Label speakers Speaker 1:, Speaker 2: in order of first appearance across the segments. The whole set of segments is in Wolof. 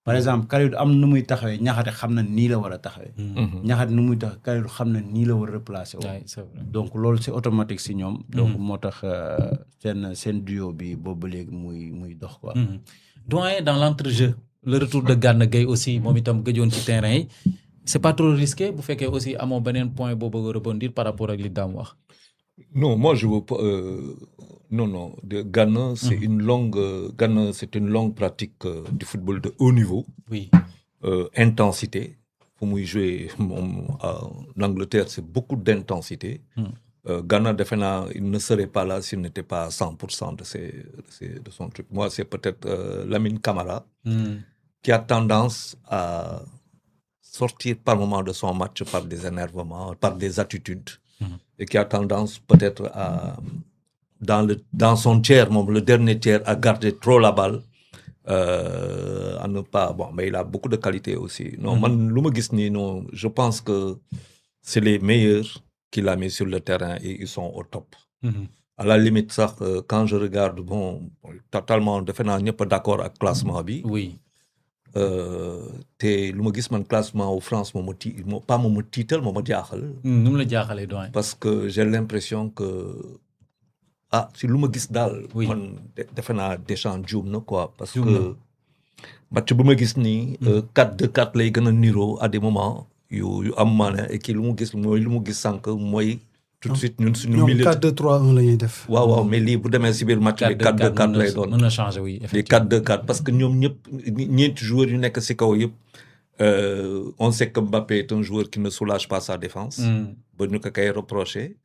Speaker 1: par exemple Kalidou am nu muy taxawee Niakhaté xam na nii la war a taxawee. Niakhaté nu muy tax Kalidou xam na nii la war a replacer wu. donc loolu c'est automatique si ñoom. donc moo tax seen duo bi boobu léegi muy dox quoi.
Speaker 2: Doyen dans l'entrejeu le retour de Gana Gueye aussi moom itam gëjoon ci terrain yi c'est pas trop risqué bu fekkee aussi amoo beneen point boo bëgg a rebondir par rapport ak li Dame wax.
Speaker 3: Non, moi je veux pas. Non. Gana, c'est Gana, c'est une longue pratique du football de haut niveau.
Speaker 2: Oui.
Speaker 3: Intensité. Pour moi, jouer en Angleterre, c'est beaucoup d'intensité. Gana, il ne serait pas là s'il n'était pas à 100% de son truc. Moi, c'est peut-être Lamine Camara qui a tendance à sortir par moment de son match par des énervements, par des attitudes. Et qui a tendance peut-être à, dans son tiers, le dernier tiers, à garder trop la balle, à ne pas... Bon, mais il a beaucoup de qualités aussi. Non, non, je pense que c'est les meilleurs qu'il a mis sur le terrain et ils sont au top. À la limite, ça, quand je regarde, totalement, je suis pas d'accord avec le classement.
Speaker 2: Oui.
Speaker 3: Te lu ma gis man classement au France moo ma tiital moo ma jaaxal.
Speaker 2: Nu mu la jaaxalee doyen.
Speaker 3: parce que j'ai l'impression que si lu ma gis daal. man defe naa Deschamps juum na quoi. parce que match bu ma gis nii. 4-2-4 lay gën a niroo à des moments yu am maanaam et lu mu gis sànq mooy. tout de suite ñun suñu milieu
Speaker 4: 4-2-3-1 la ñuy def.
Speaker 3: waaw mais lii bu demee si biir match bi 4-2-4 lay doon.
Speaker 2: mën na changer oui
Speaker 3: effectivement les 4-2-4 parce que ñoom ñëpp ñeenti joueurs yu nekk si kaw yëpp on sait que Mbappé est un joueur qui ne soulage pas sa défense. ba ñu ko koy reprocher.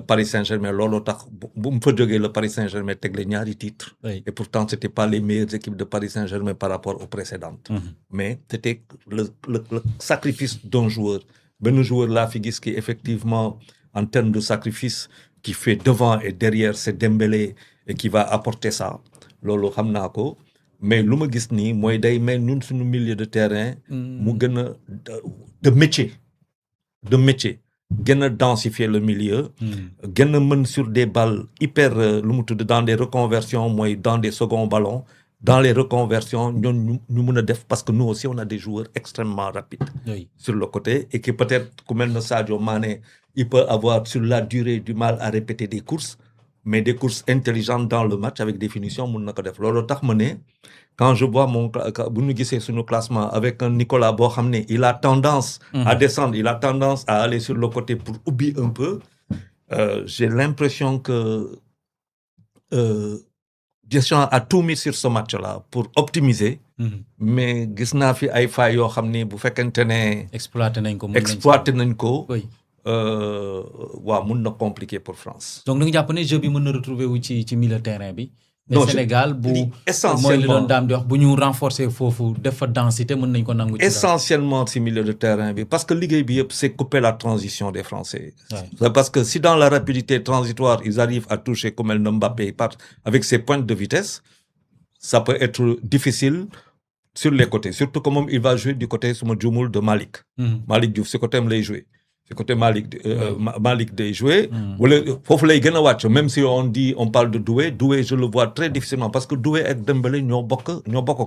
Speaker 3: Paris Saint-Germain looloo tax bu mu fa jógee le Paris Saint-Germain teg les ñaari titres. et pourtant c'était pas les meilleures équipes de Paris Saint-Germain par rapport aux précédentes. mais c'était le sacrifice d'un joueur. benn joueur laa fi gis qui effectivement. En termes de sacrifice, qui fait devant et derrière, c'est Dembélé et qui va apporter ça. Lolo Hamnako. Mais ce que je vois, moi, nous sommes au milieu de terrain, de métier. De métier. Gën densifier le milieu. Gën sur des balles hyper, dans des reconversions, moi, dans des seconds ballons. Dans les reconversions, nous parce que nous aussi, on a des joueurs extrêmement rapides sur le côté et qui peut-être, comme Sadio Mané, il peut avoir sur la durée du mal à répéter des courses, mais des courses intelligentes dans le match avec des finitions. Quand je vois sur nos classements avec un Nicolas Bohamné, il a tendance à descendre, il a tendance à aller sur le côté pour oublier un peu. J'ai l'impression que Deschamps a tout mis sur ce match-là pour optimiser. Mais gis naa fi ay failles yoo xam ni bu fekkente ne.
Speaker 2: exploité
Speaker 3: nañ ko.
Speaker 2: oui.
Speaker 3: mun na compliqué pour France.
Speaker 2: donc da nga jàpp ne jeu bi mën na retrouver wu ci milieu terrain bi. mais Sénégal
Speaker 3: essentiellement
Speaker 2: mooy li doon daam di wax bu ñu renforcer foofu def fa densité mën nañ ko nangu.
Speaker 3: essentiellement ci milieu de terrain bi parce que liggéey bi yëpp c'est couper la transition des Français. Ouais. Parce que si dans la rapidité transitoire ils arrivent à toucher comme El Mbappé avec ses pointes de vitesse, ça peut être difficile sur les côtés. Surtout comme il va jouer du côté suma juumul de Malick. Malick Diouf ce côté lay jouer. C'est côté Malick de jouer. Même si on parle de Doué, je le vois très difficilement parce que Doué et Dembélé ñoo bokk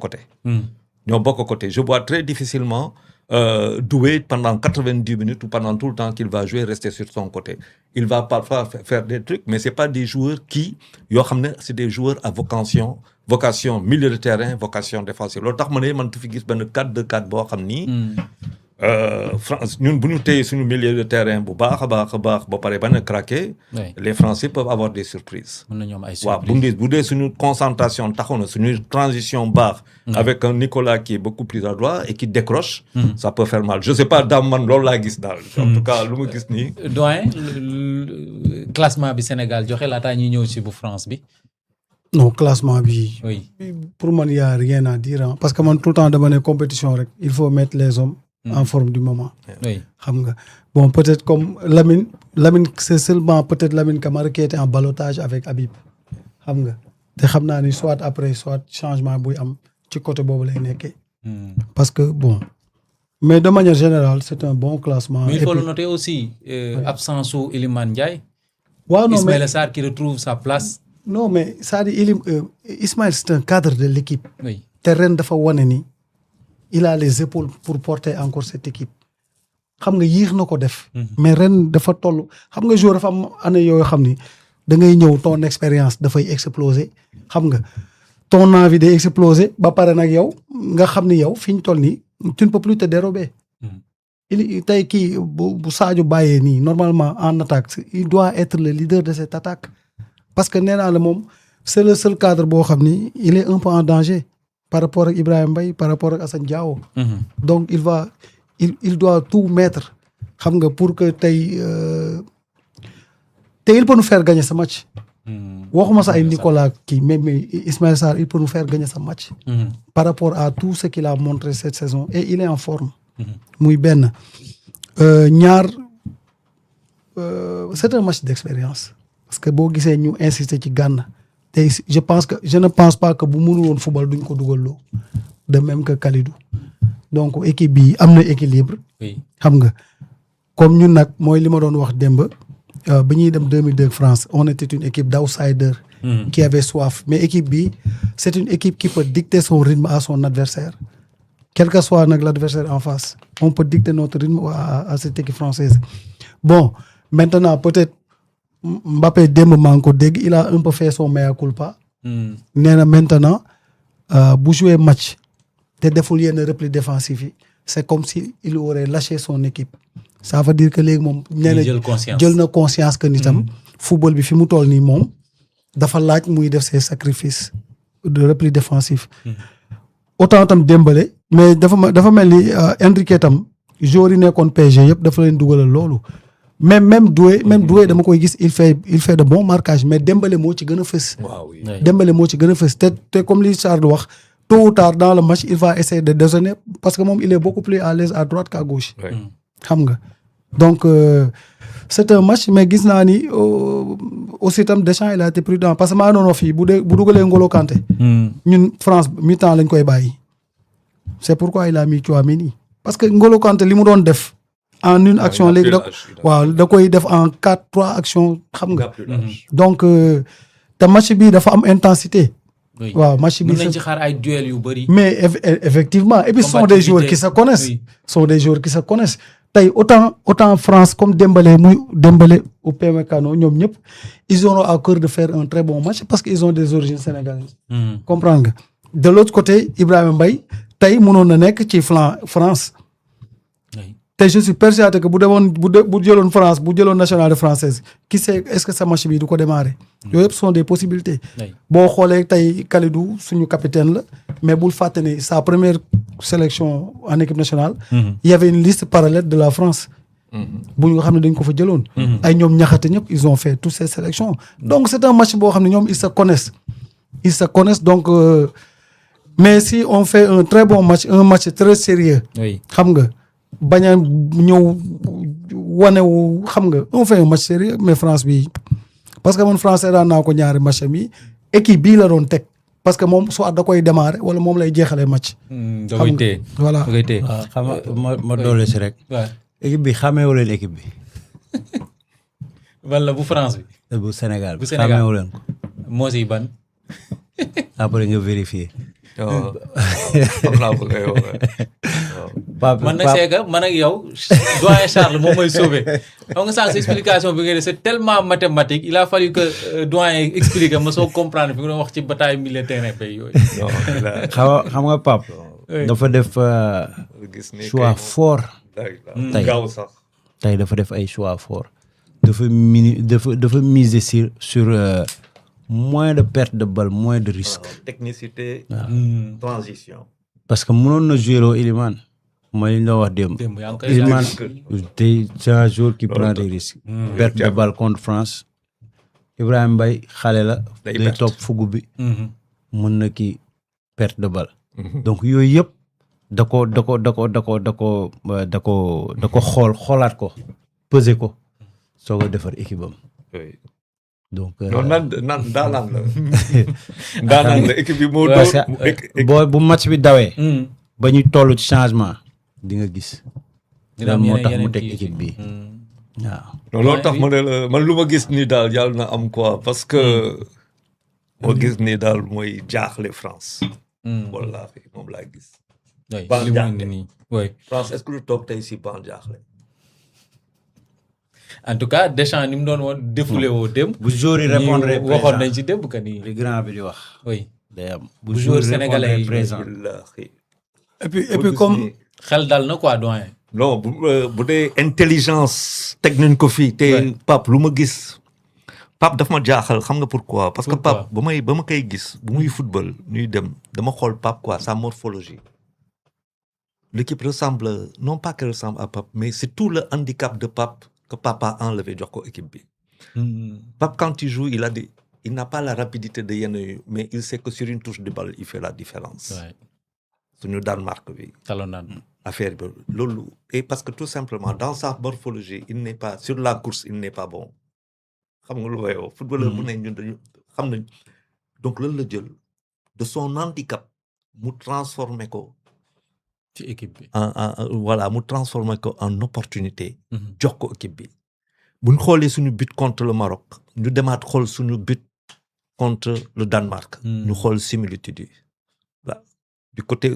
Speaker 3: côté. Je vois très difficilement Doué pendant 90 minutes ou pendant tout le temps qu'il va jouer rester sur son côté. Il va parfois faire des trucs, mais c'est pas des joueurs c'est des joueurs à vocation milieu de terrain, vocation défensive. Loolu tax ma ne man tu fi gis benn 4-2-4 boo xam ni. France ñun bu ñu téye suñu milieu de terrain bu baax a baax ba pare ba na craquer. Les Français peuvent avoir des surprises.
Speaker 2: mën nañu am ay surprises
Speaker 3: waaw bu dee suñu concentration taxaw na suñu transition baax. avec un Nicolas qui est beaucoup plus adroit et qui décroche. ça peut faire mal je sais pas daam man loolu laa gis daal. en tout cas lu ma gis nii.
Speaker 2: doyen classement bi Sénégal joxe laataa ñuy ñëw ci bu France bi.
Speaker 4: non classement bi.
Speaker 2: oui
Speaker 4: pour man y a rien à dire parce que man tout le temps dama ne compétition rek il faut mettre les hommes. en forme du moment.
Speaker 2: oui
Speaker 4: xam nga bon peut-être comme Lamine c'est seulement peut-être Lamine Camara qui était en ballottage avec Habib xam nga te xam naa ni soit après soit changement buy am ci côté boobu lay nekkee. parce que bon mais de manière générale c'est un bon classement.
Speaker 2: mais il faut le noter aussi absence su Iliman Ndiaye.
Speaker 4: waaw non mais
Speaker 2: Ismaïla Sarr qui retrouve sa place.
Speaker 4: non mais c'est-à-dire Ismaïla c'est un cadre de l'équipe.
Speaker 2: oui
Speaker 4: te ren dafa wane ni il a les épaules pour porter encore cette équipe xam nga yéex na ko def. mais ren dafa toll xam nga joueur dafa am année yoo xam ni da ngay ñëw ton expérience dafay exploser xam nga ton envie day exploser ba pare nag yow nga xam ni yow fi ñu toll nii tu ne peux plus te dérober. il tey kii bu Sadio bàyyee nii normalement en attaque il doit être le leader de cette attaque parce que nee naa la moom c'est le seul cadre boo xam ni il est un peu en danger par rapport ak Ibrahima Mbaye par rapport ak Assane Diao. donc il doit tout mettre xam nga pour que tey il peut nous faire gagner ce match. waxuma sa ay Nicolas kii mais Ismaïla Sarr il peut nous faire gagner ce match. par rapport à tout ce qu'il a montré cette saison et il est en forme. muy benn ñaar c'est un match d'expérience parce que boo gisee ñu insister ci Gana te je ne pense pas que bu mënu woon football duñ ko dugal loo de même que Kalidou donc équipe bi am na équilibre. xam nga comme ñun nag mooy li ma doon wax démb bi ñuy dem 2002 France on était une équipe d'outsider qui avait soif mais équipe bi c'est une équipe qui peut dicter son rythme à son adversaire quel que soit nag l'adversaire en face on peut dicter notre rythme à cette équipe française bon maintenant peut-être Mbappé démb maa ngi ko dégg il a un peu fait son mea culpa nee na maintenant bu jouer match te deful yenn repli défensif yi c'est comme si il aurait lâché son équipe ça veut dire que léegi moom nee na jël na conscience que nitam football bi fi mu toll nii moom dafa laaj muy def ses sacrifices de repli défensif autant tam Dembélé mais dafa mel ni Enrique tam joueurs yi nekkoon PSG yëpp dafa leen dugalal loolu même Doué dama koy gis il fait de bons marquages mais Dembélé moo ci gën a fës.
Speaker 3: waaw oui.
Speaker 4: Dembélé moo ci gën a fës te comme li Charles wax tôt ou tard dans le match il va essayer de dézonner parce que moom il est beaucoup plus à l'aise à droite qu'à gauche. xam nga donc c'est un match mais gis naa ni aussi tam Deschamps il a été prudent parce que maa noonu fii bu dugalee N'Golo Kanté. ñun France mi-temps lañ koy bàyyi. c'est pourquoi il a mis Tchouaméni parce que N'Golo Kanté li mu doon def. en une action léegi da koy def en 4-3 actions xam nga. donc te match bi dafa am intensité. waaw match bi
Speaker 2: mën nañ ci xaar ay duels yu bari.
Speaker 4: mais effectivement et puis ce sont des joueurs qui se connaissent. sont des joueurs qui se connaissent tey autant France comme Dembélé ou Upamecano ñoom ñëpp ils auront à cœur de faire un très bon match parce que ils ont des origines sénégalaises. comprendre nga de l'autre côté Ibrahima Mbaye tey mënoon na nekk ci flanc France. te je suis persuadé que bu jëloon France bu jëloon nationale française qui sait est-ce que sa match bi du ko démarrer. yooyu yëpp sont des possibilités. boo xoolee tey Kalidou suñu capitaine la mais bul fàtte ne sa première sélection en équipe nationale. il y avait une liste parallèle de la France. bu nga xam ne dañ ko fa jëloon. ay ñoom ñaxate ñëpp ils ont fait toutes ces sélections. donc c'est un match boo xam ne ñoom ils se connaissent donc mais si on fait un très bon match un match très sérieux xam nga. bañ a ñëw wanewu xam nga on fait un match sérieux mais France bi parce que man français daan naa ko ñaari match mi équipe bii la doon teg parce que moom soit da koy démarrer wala moom lay jeexalee match.
Speaker 2: da koy téye
Speaker 4: voilà.
Speaker 2: da koy téye
Speaker 1: xam nga ma doole si rek. équipe bi xàmmeewu leen équipe bi.
Speaker 2: wala bu France bi.
Speaker 1: bu Sénégal
Speaker 2: bu Sénégal
Speaker 1: xàmmeewu leen ko.
Speaker 2: moo si ban.
Speaker 1: après nga vérifier.
Speaker 2: man nag c'est que man ak yow doyen Charles moom mooy sauvé xam nga sànq explication bi nga def c'est tellement mathématique il a fallu que doyen expliquer ma soo comprendre fi nga doon wax ci bataille milieu terrain bay yooyu.
Speaker 1: xam nga Pape. dafa def choix fort. tey dafa def ay choix fort. dafa miser sur moins de perte de balle moins de risque.
Speaker 3: technicité. transition.
Speaker 1: parce que mënoon na jouer Iliman mooy li ñu doon wax démb. Iliman tey c'est un joueur qui prend des risques. perte de balle contre France. Ibrahima Mbaye xale la. day topp fugu bi. mën na kii perte de balle. donc yooyu yëpp da ko xoolaat ko peser ko soo ko defar équipe am. donc
Speaker 3: daanaan la équipe bi moo
Speaker 1: doon bu match bi dawee. ba ñuy toll ci changement di nga gis. dina moo tax mu teg équipe bi waaw.
Speaker 3: loolu tax ma ne la man lu ma gis nii daal yàlla na am quoi parce que moo gis nii daal mooy jaaxle France. wallaahi moom laa gis.
Speaker 2: oui
Speaker 3: Ban
Speaker 2: li mu
Speaker 3: jaaxle.
Speaker 2: indi nii oui.
Speaker 3: France est-ce que lu toog tey si ban jaaxle.
Speaker 2: en tout cas Deschamps ni mu doon woon défoulé woo démb.
Speaker 1: bu joueur yi répondre
Speaker 2: ñi waxoon nañ ci démb que ni.
Speaker 1: li grand bi di wax.
Speaker 2: oui
Speaker 1: day am
Speaker 2: bu joueur sénégalais yi
Speaker 1: présent.
Speaker 3: Wallaahi.
Speaker 4: et puis comme
Speaker 2: xel dal na quoi doyen.
Speaker 3: non bu dee intelligence teg nañ ko fii te
Speaker 2: Ouais.
Speaker 3: Pape lu ma gis Pape daf ma jaaxal xam nga pourquoi parce que
Speaker 2: Pourquoi?
Speaker 3: Pape ba ma koy gis bu muy football ñuy dem dama xool Pape quoi sa morphologie l'équipe ressemble non pas qu'elle ressemble à Pape mais c'est tout le handicap de Pape que Pape a enlevé jox ko équipe bi Pape quand il joue il n'a pas la rapidité de yenn yu mais il sait que sur une touche de balle il fait la différence
Speaker 2: waay
Speaker 3: suñu Danemark bi
Speaker 2: taloon naan.
Speaker 3: affaire bi loolu et parce que tout simplement dans sa morphologie il n'est pas sur la course il n'est pas bon xam nga lu may wax footballeur bu ne ñun dañu xam nañ donc loolu la jël de son handicap mu transformer ko
Speaker 2: ci équipe bi.
Speaker 3: voilà mu transformer ko en opportunité jox ko équipe bi bu ñu xoolee suñu but contre le Maroc ñu demaat xool suñu but contre le Danemark ñu xool similitude yi waaw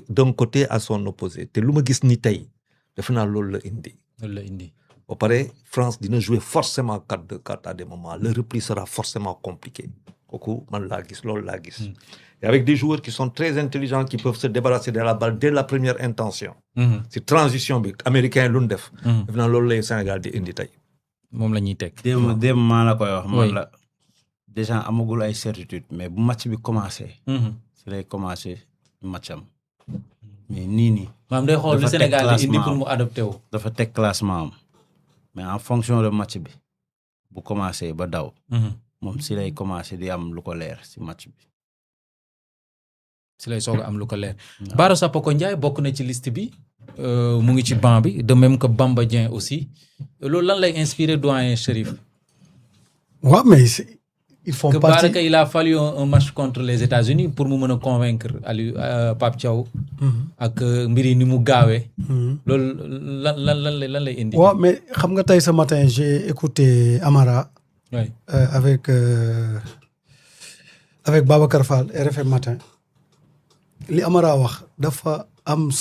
Speaker 3: d'un côté à son opposé te lu ma gis ni tey defe naa loolu la indi
Speaker 2: loolu la indi.
Speaker 3: ba pare France dina jouer forcément 4-2-4 à des moments le repli sera forcément compliqué kooku man laa gis loolu laa gis et avec des joueurs qui sont très intelligents qui peuvent se débarrasser de la balle dès la première intention si transition bi américain lu ñu def def naa loolu lay Sénégal di indi tey
Speaker 2: moom la ñuy teg.
Speaker 1: démb maa la koy wax.
Speaker 2: Oui.
Speaker 1: man la déjà amagul ay certitude mais bu match bi commencé. si lay commencé matcham mais nii.
Speaker 2: maanaam day xool li
Speaker 1: dafa teg
Speaker 2: Sénégal di indi
Speaker 1: classement
Speaker 2: pour mu adopté wu.
Speaker 1: dafa teg classement am mais en fonction de match bi bu commencé ba daw. moom si lay commencé di am lu ko leer si match bi.
Speaker 2: si lay soog a am lu ko leer. Bara Sapoko Ndiaye bokk na ci liste bi mu ngi ci banc bi de même que Bamba Dieng aussi loolu lan lay inspiré doyen Chérif.
Speaker 4: waaw mais ils font
Speaker 2: que
Speaker 4: partie
Speaker 2: Bara il a fallu un match contre les États-Unis pour mu mën a convaincre Aliou Pape Thiaw. ak mbir yi ni mu gaawee. loolu lan lay indi.
Speaker 4: waaw mais xam nga tey ce matin j'ai écouté Amara.
Speaker 2: oui
Speaker 4: avec Babacar Fall RFM matin li Amara wax dafa am